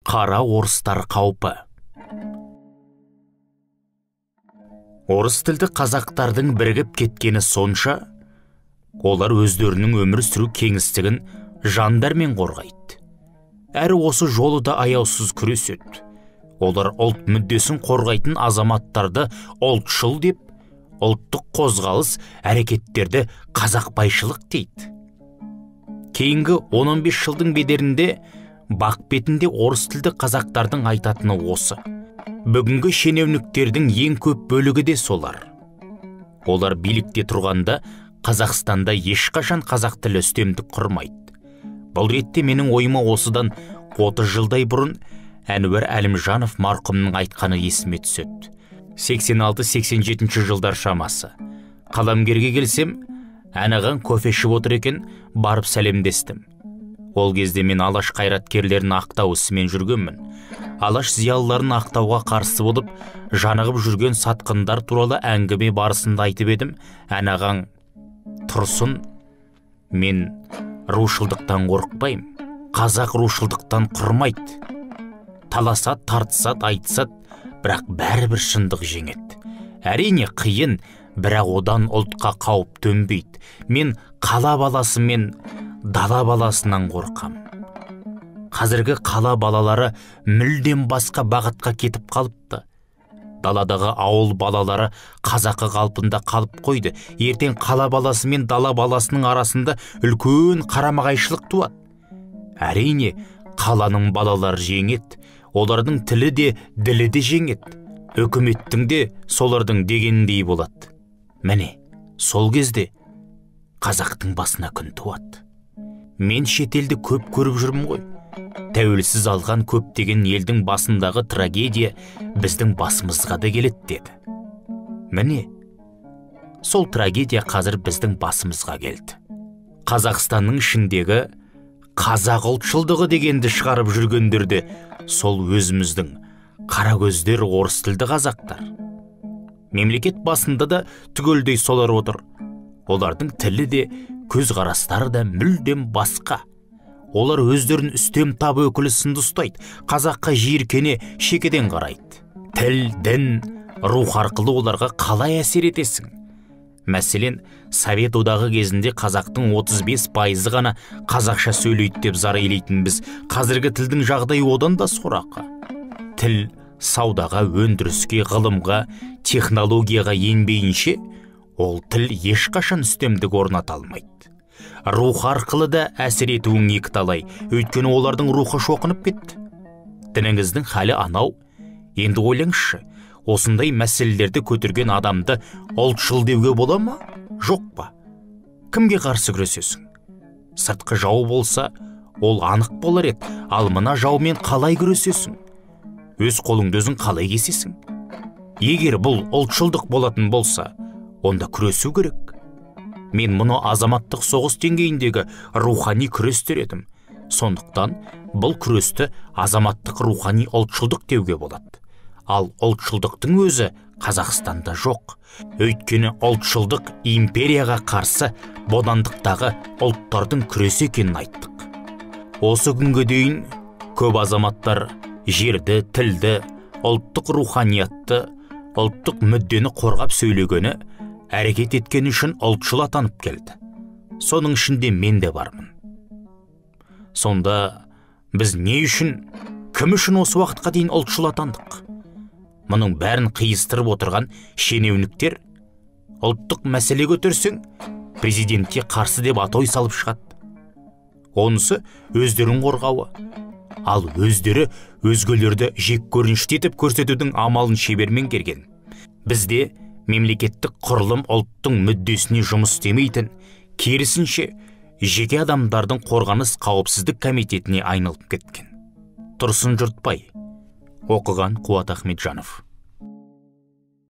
Қара орыстар қаупі. Орыс тілді қазақтардың бірігіп кеткені сонша, олар өздерінің өмір сүру кеңістігін жандармен қорғайды. Әрі осы жолы да аяусыз күреседі. Олар ұлт мүддесін қорғайтын азаматтарды ұлтшыл деп, ұлттық қозғалыс әрекеттерді қазақбайшылық дейді. Кейінгі 10-15 жылдың бедерінде бақ бетінде орыс тілді қазақтардың айтатыны осы. Бүгінгі шенеуніктердің ең көп бөлігі де солар. Олар билікте тұрғанда Қазақстанда ешқашан қазақ тілі үстемдік құрмайды. Бұл ретте менің ойыма осыдан 30 жылдай бұрын Әнуар Әлімжанов марқұмның айтқаны есіме түседі. 86-87 жылдар шамасы. Қаламгерге келсем, Әнаған кофе ішіп отыр екен, барып сәлемдестім. Ол кезде мен Алаш қайраткерлерін ақтау ісімен жүргенмін. Алаш зиялыларын ақтауға қарсы болып, жанығып жүрген сатқындар туралы әңгіме барысында айтып едім. Әнаған, тұрсын, мен рушылдықтан қорықпайым. Қазақ рушылдықтан құрмайды. Таласат, тартысат, айтысат, бірақ бәрібір шындық жеңеді. Әрине қиын, бірақ одан ұлтқа қауіп төнбейді. Мен қала баласы мен дала баласынан қорқам. Қазіргі қала балалары мүлдем басқа бағытқа кетіп қалыпты. Даладағы ауыл балалары қазақы қалпында қалып қойды. Ертең қала баласы мен дала баласының арасында үлкен қарама-қайшылық туады. Әрине, қаланың балалары жеңеді. Олардың тілі де, ділі де жеңеді. Үкіметтің де солардың дегеніндей болады. Міне, сол кезде қазақтың басына күн туады. Мен шетелді көп көріп жүрмін ғой. Тәуелсіз алған көптеген елдің басындағы трагедия біздің басымызға да келеді деді. Міне, сол трагедия қазір біздің басымызға келді. Қазақстанның ішіндегі қазақ ұлтшылдығы дегенді шығарып жүргендерде сол өзіміздің қара көздер орыс тілді қазақтар. Мемлекет басында да түгелдей солар отыр. Олардың тілі де, көзқарастары да мүлдем басқа. Олар өздерін үстем табы өкілі сынды ұстайды. Қазаққа жиіркене шекеден қарайды. Тіл, дін, рух арқылы оларға қалай әсер етесің? Мәселен, Совет одағы кезінде қазақтың 35% ғана қазақша сөйлейді деп зар илейтін біз. Қазіргі тілдің жағдайы одан да сорақы. Тіл саудаға, өндіріске, ғылымға, технологияға енбейінше, ол тіл ешқашан үстемдік орната алмайды. Рух арқылы да әсер етуің екіталай, өйткені олардың рухы шоқынып кетті. Дініңіздің халі анау. Енді ойлаңызшы, осындай мәселелерді көтерген адамды ұлтшыл деуге бола ма? Жоқ па? Кімге қарсы күресесің? Сыртқы жау болса, ол анық болар еді, ал мына жаумен қалай күресесің? Өз қолыңды өзің қалай кесесің? Егер бұл ұлтшылдық болатын болса, онда күресу керек. Мен мұны азаматтық соғыс деңгейіндегі рухани күрес дер едім. Сондықтан бұл күресті азаматтық рухани ұлтшылдық деуге болады. Ал ұлтшылдықтың өзі Қазақстанда жоқ. Өйткені ұлтшылдық империяға қарсы бодандықтағы ұлттардың күресі екенін айттық. Осы күнге дейін көп азаматтар жерді, тілді, ұлттық руханиятты, ұлттық мүддені қорғап сөйлегені, әрекет еткен үшін ұлтшыл атанып келді. Соның ішінде мен де бармын. Сонда біз не үшін, кім үшін осы уақытқа дейін ұлтшыл атандық? Мұның бәрін қиыстырып отырған шенеуніктер. Ұлттық мәселе көтерсең, президентке қарсы деп атой салып шығады. Онысы өздерін қорғауы. Ал өздері өзгелерді жек көрінішті етіп көрсетудің амалын шебермен келген. Бізде мемлекеттік құрылым ұлттың мүддесіне жұмыс істемейтін, керісінше жеке адамдардың қорғаныс қауіпсіздік комитетіне айналып кеткен. Тұрсын Жұртбай. Оқыған Қуат Ахметжанов.